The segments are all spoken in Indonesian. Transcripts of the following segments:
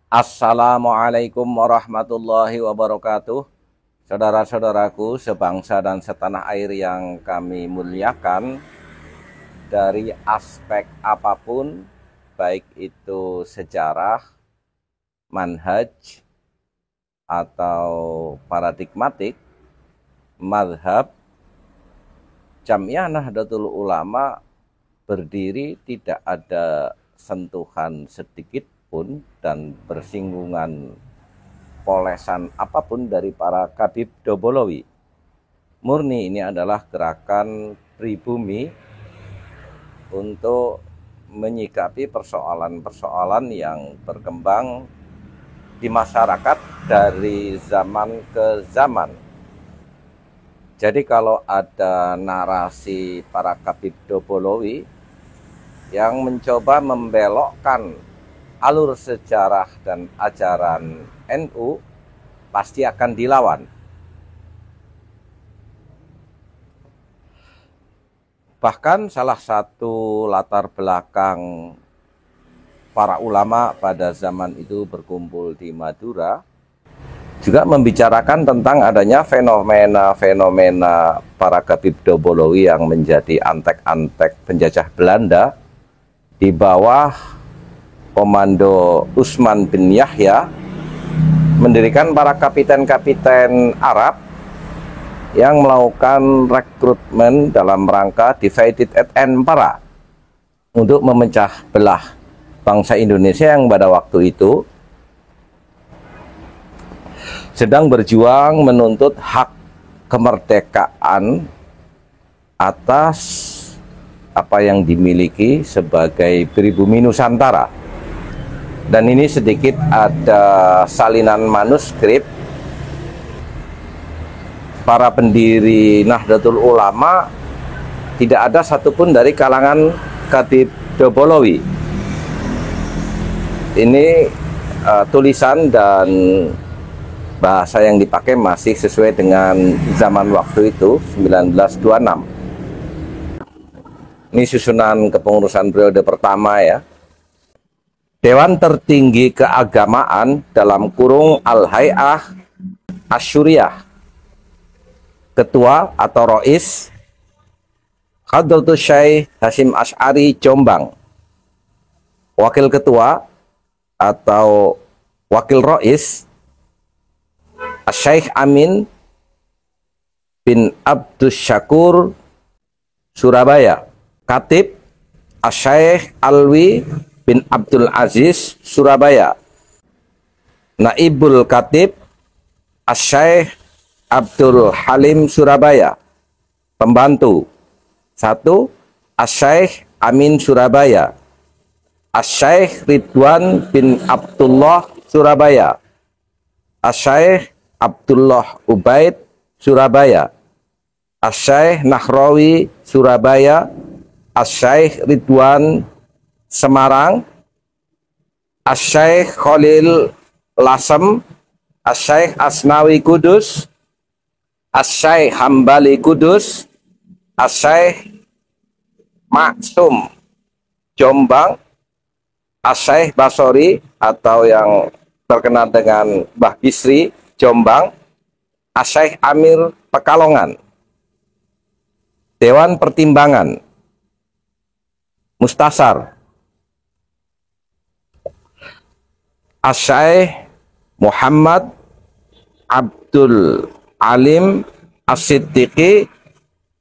Assalamualaikum warahmatullahi wabarakatuh. Saudara-saudaraku sebangsa dan setanah air yang kami muliakan, dari aspek apapun, baik itu sejarah, manhaj, atau paradigmatik, mazhab, Jamiah Nahdlatul Ulama berdiri tidak ada sentuhan sedikit pun dan bersinggungan polesan apapun dari para Khabib Dobolowi. Murni ini adalah gerakan pribumi untuk menyikapi persoalan-persoalan yang berkembang di masyarakat dari zaman ke zaman. Jadi kalau ada narasi para Khabib Dobolowi yang mencoba membelokkan alur sejarah dan ajaran NU, pasti akan dilawan. Bahkan salah satu latar belakang para ulama pada zaman itu berkumpul di Madura juga membicarakan tentang adanya fenomena-fenomena para Khabib Dobolowi yang menjadi antek-antek penjajah Belanda di bawah komando Utsman bin Yahya, mendirikan para kapiten-kapiten Arab yang melakukan rekrutmen dalam rangka divided et impera untuk memecah belah bangsa Indonesia yang pada waktu itu sedang berjuang menuntut hak kemerdekaan atas apa yang dimiliki sebagai pribumi Nusantara. Dan ini sedikit ada salinan manuskrip para pendiri Nahdlatul Ulama, tidak ada satupun dari kalangan Khabib Dobolowi. Ini tulisan dan bahasa yang dipakai masih sesuai dengan zaman waktu itu, 1926. Ini susunan kepengurusan periode pertama ya. Dewan Tertinggi Keagamaan dalam kurung Al-Hay'ah Asyuriyah. Ketua atau Rois Hadratus Syekh Hasyim Asy'ari Jombang. Wakil Ketua atau Wakil Rois Syekh Amin bin Abdus Syakur Surabaya. Khatib Syekh Alwi bin Abdul Aziz Surabaya. Naibul Khatib Syekh Abdul Halim Surabaya. Pembantu 1 Syekh Amin Surabaya. Syekh Ridwan bin Abdullah Surabaya. Syekh Abdullah Ubaid Surabaya. Syekh Nahrawi Surabaya. Syekh Ridwan Semarang. Syekh Khalil Lasem. Syekh Asnawi Kudus. Syekh Hambali Kudus. Syekh Maksum Jombang. Syekh Basori atau yang terkenal dengan Mbah Bisri Jombang. Syekh Amir Pekalongan. Dewan Pertimbangan Mustasar Syekh Muhammad Abdul Alim As-Siddiqi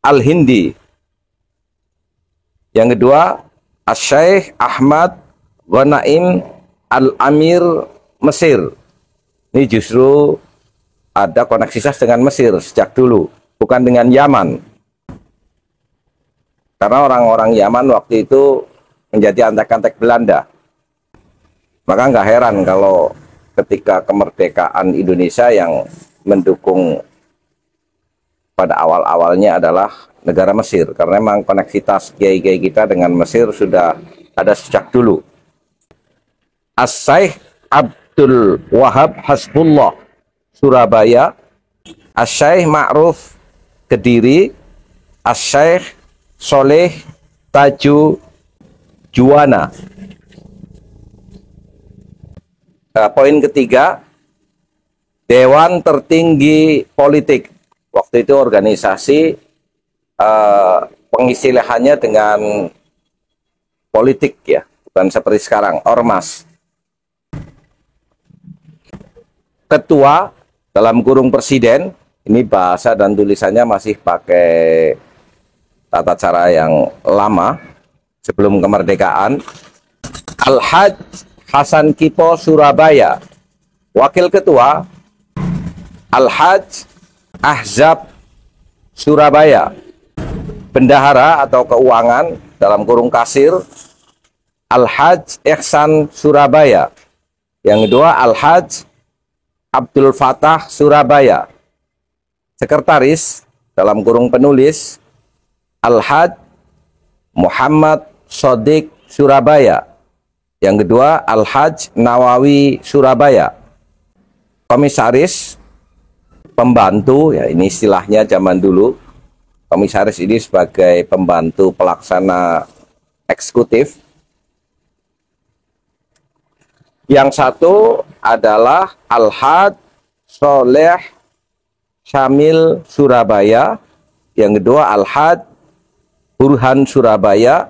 Al-Hindi. Yang kedua Syekh Ahmad Ghanaim Al-Amir Mesir. Ini justru ada koneksitas dengan Mesir sejak dulu, bukan dengan Yaman. Karena orang-orang Yaman waktu itu menjadi antek-antek Belanda. Maka nggak heran kalau ketika kemerdekaan Indonesia yang mendukung pada awal-awalnya adalah negara Mesir. Karena memang koneksitas kiai-kiai kita dengan Mesir sudah ada sejak dulu. Syekh Abdul Wahab Hasbullah Surabaya. Syekh Ma'ruf Kediri. Syekh Soleh Taju Juwana. Poin ketiga, Dewan Tertinggi Politik. Waktu itu organisasi pengistilahannya dengan politik ya, bukan seperti sekarang, ormas. Ketua dalam kurung presiden, ini bahasa dan tulisannya masih pakai tata cara yang lama sebelum kemerdekaan. Al-Hajj Hasan Kipo Surabaya. Wakil ketua Al-Hajj Ahzab Surabaya. Bendahara atau keuangan dalam kurung kasir Al-Hajj Ihsan Surabaya. Yang kedua Al-Hajj Abdul Fatah Surabaya. Sekretaris dalam kurung penulis Al-Hajj Muhammad Sodik Surabaya. Yang kedua Al-Hajj Nawawi Surabaya. Komisaris pembantu, ya ini istilahnya zaman dulu. Komisaris ini sebagai pembantu pelaksana eksekutif. Yang satu adalah Al-Hajj Soleh Syamil Surabaya. Yang kedua Al-Hajj Burhan Surabaya.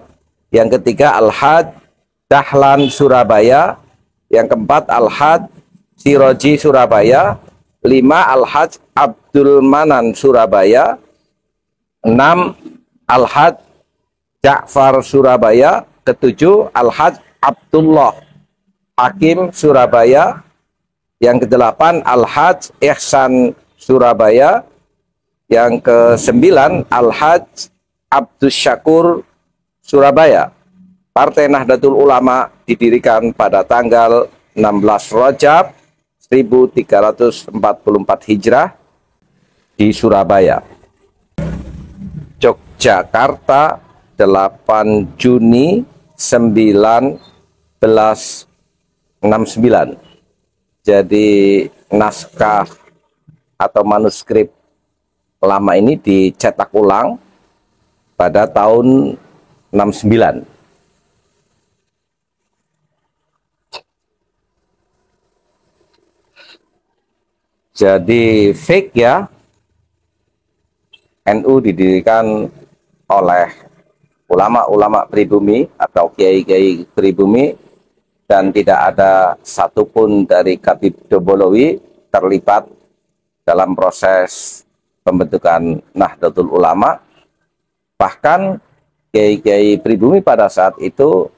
Yang ketiga Al-Hajj Dahlan Surabaya. Yang keempat Al-Hajj Siroji Surabaya. 5 Al-Hajj Abdul Manan Surabaya. 6 Al-Hajj Ja'far Surabaya. Ketujuh Al-Hajj Abdullah Hakim Surabaya. Yang kedelapan Al-Hajj Ihsan Surabaya. Yang kesembilan Al-Hajj Abdus Syakur Surabaya. Partai Nahdlatul Ulama didirikan pada tanggal 16 Rajab 1344 Hijrah di Surabaya. Yogyakarta 8 Juni 1969. Jadi naskah atau manuskrip lama ini dicetak ulang pada tahun 69. Jadi fake ya, NU didirikan oleh ulama-ulama pribumi atau kiai-kiai pribumi, dan tidak ada satupun dari Khatib Dobolowi terlibat dalam proses pembentukan Nahdlatul Ulama. Bahkan kiai-kiai pribumi pada saat itu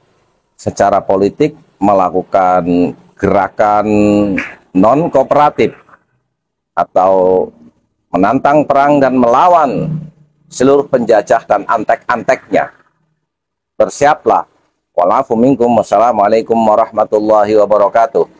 secara politik melakukan gerakan non-kooperatif atau menantang perang dan melawan seluruh penjajah dan antek-anteknya. Bersiaplah. Wa'alaikum warahmatullahi wabarakatuh.